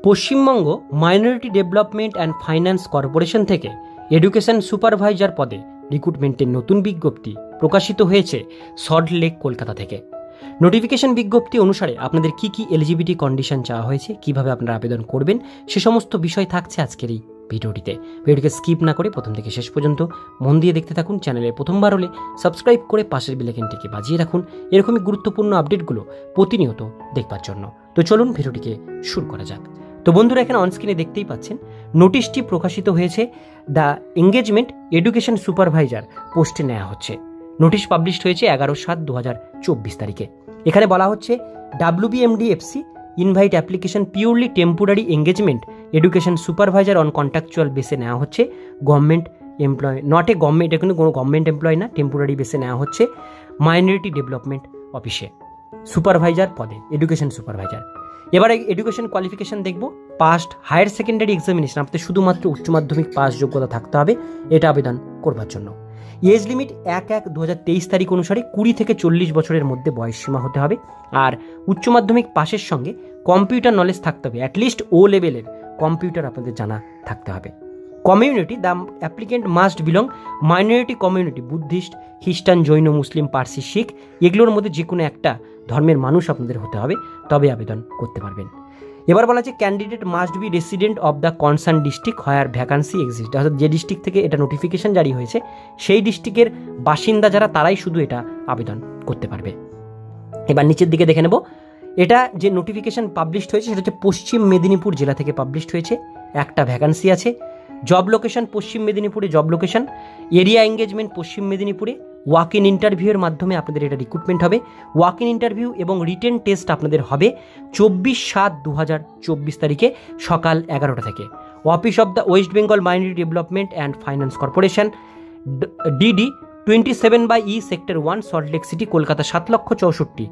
Paschimbanga minority development and finance corporation থেকে education supervisor পদে রিক্রুটমেন্টের নতুন বিজ্ঞপ্তি প্রকাশিত হয়েছে সল্টলেক কলকাতা থেকে। নোটিফিকেশন বিজ্ঞপ্তি অনুসারে আপনাদের কি কি এলিজিবিলিটি কন্ডিশন চাওয়া হয়েছে, কিভাবে আপনারা আবেদন করবেন, সে সমস্ত বিষয় থাকছে আজকের এই ভিডিওটিকে স্কিপ না করে প্রথম থেকে শেষ পর্যন্ত মন দিয়ে দেখতে থাকুন। চ্যানেলে প্রথমবার হলে সাবস্ক্রাইব করে পাশের বেল আইকনটিকে বাজিয়ে রাখুন এরকমই গুরুত্বপূর্ণ আপডেটগুলো প্রতিনিয়ত দেখবার জন্য। তো চলুন ভিডিওটিকে শুরু করা যাক। তো বন্ধুরা, এখানে অনস্ক্রিনে দেখতেই পাচ্ছেন নোটিশটি প্রকাশিত হয়েছে দ্য এঙ্গেজমেন্ট এডুকেশন সুপারভাইজার পোস্টে নেওয়া হচ্ছে। নোটিশ পাবলিশড হয়েছে 11/7/2024 তারিখে। এখানে বলা হচ্ছে WBMDFC invite application purely temporary engagement education supervisor on contractual বেসে নেওয়া হচ্ছে, government employee not a government, এটা কিন্তু কোনো গভর্নমেন্ট এমপ্লয় না, টেম্পোরারি বেসে নেওয়া হচ্ছে মাইনরিটি ডেভেলপমেন্ট অফিসে সুপারভাইজার পদে, এডুকেশন সুপারভাইজার। এবারে এডুকেশন কোয়ালিফিকেশন দেখব। পাস্ট হায়ার সেকেন্ডারি এক্সামিনেশন, আপনাদের শুধুমাত্র উচ্চ মাধ্যমিক পাস যোগ্যতা থাকতে হবে এটা আবেদন করবার জন্য। এজ লিমিট 1/1/2023 তারিখ অনুসারে 20 থেকে 40 বছরের মধ্যে বয়সসীমা হতে হবে। আর উচ্চ মাধ্যমিক পাশের সঙ্গে কম্পিউটার নলেজ থাকতে হবে, অ্যাটলিস্ট ও লেভেলের কম্পিউটার আপনাদের জানা থাকতে হবে। Community, the applicant must belong minority community, Buddhist, খ্রিস্টান, জৈন, মুসলিম, পার্সি, শিখ, এগুলোর মধ্যে যে কোনো একটা ধর্মের মানুষ আপনাদের হতে হবে, তবে আবেদন করতে পারবেন। এবার বলা আছে candidate must be resident of the concern district where vacancy exist, অর্থাৎ যে ডিস্ট্রিক্ট থেকে এটা নোটিফিকেশন জারি হয়েছে সেই ডিস্ট্রিক্টের বাসিন্দা যারা তারাই শুধু এটা আবেদন করতে পারবে। এবার নিচের দিকে দেখে নেব, এটা যে নোটিফিকেশন পাবলিশড হয়েছে সেটা হচ্ছে পশ্চিম মেদিনীপুর জেলা থেকে পাবলিশড হয়েছে। একটা ভ্যাকান্সি আছে। জব লোকেশন পশ্চিম মেদিনীপুরে, জব লোকেশন এরিয়া এঙ্গেজমেন্ট পশ্চিম মেদিনীপুরে। ওয়াক ইন ইন্টারভিউয়ের মাধ্যমে আপনাদের এটা রিক্রুটমেন্ট হবে। ওয়াক ইন ইন্টারভিউ এবং রিটেন টেস্ট আপনাদের হবে 24/7/2024 তারিখে সকাল 11টা থেকে। Office of the West Bengal minority development and finance corporation, DD 27/E sector 1 Salt Lake city, Kolkata 7,64,000,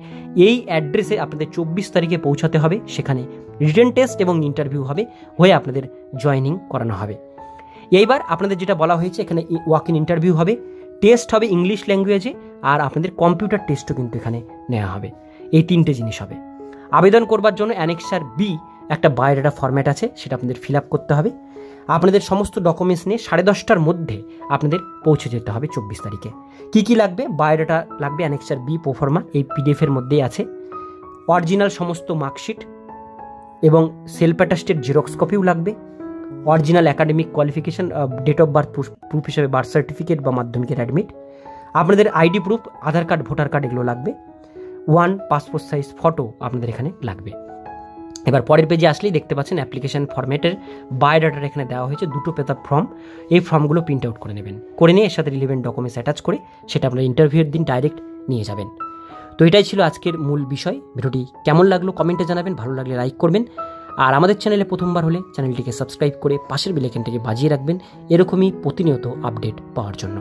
এই অ্যাড্রেসে আপনাদের 24 তারিখে পৌঁছাতে হবে। সেখানে রিটেন টেস্ট এবং ইন্টারভিউ হবে, হয়ে আপনাদের জয়েনিং করানো হবে। এইবার আপনাদের যেটা বলা হয়েছে এখানে ওয়াক ইন ইন্টারভিউ হবে, টেস্ট হবে ইংলিশ ল্যাঙ্গুয়েজে, আর আপনাদের কম্পিউটার টেস্টও কিন্তু এখানে নেওয়া হবে। এই তিনটে জিনিস হবে। আবেদন করবার জন্য অ্যানেক্সার বি একটা বায়োডাটা ফরম্যাট আছে, সেটা আপনাদের ফিল আপ করতে হবে। আপনাদের সমস্ত ডকুমেন্টস নিয়ে 10:30টার মধ্যে আপনাদের পৌঁছে যেতে হবে 24 তারিখে। কী কী লাগবে? বায়োডাটা লাগবে, অ্যানেক্সার বি প্রোফর্মা এই PDF-এর মধ্যেই আছে, অরিজিনাল সমস্ত মার্কশিট এবং সেলফ অ্যাটাস্টেড জেরক্স কপিও লাগবে, original academic qualification, date of birth proof হিসেবে বার্থ সার্টিফিকেট বা মাধ্যমিকের অ্যাডমিট, আপনাদের ID proof, Aadhaar card, voter card, এগুলো লাগবে। 1 পাসপোর্ট সাইজ ফটো আপনাদের এখানে লাগবে। এবার পরের পেজে আসলেই দেখতে পাচ্ছেন অ্যাপ্লিকেশন ফরম্যাটের বায়োডাটার এখানে দেওয়া হয়েছে 2টো পেপার ফর্ম। এই ফর্মগুলো প্রিন্ট আউট করে নেবেন, করে নিয়ে এর সাথে রিলেভেন্ট ডকুমেন্টস অ্যাটাচ করে সেটা আপনার ইন্টারভিউয়ের দিন ডাইরেক্ট নিয়ে যাবেন। তো এটাই ছিল আজকের মূল বিষয়। ভিডিওটি কেমন লাগলো কমেন্টে জানাবেন, ভালো লাগলে লাইক করবেন, আর আমাদের চ্যানেলে প্রথমবার হলে চ্যানেলটিকে সাবস্ক্রাইব করে পাশের বেল আইকনটিকে বাজিয়ে রাখবেন এরকমই প্রতিনিয়ত আপডেট পাওয়ার জন্য।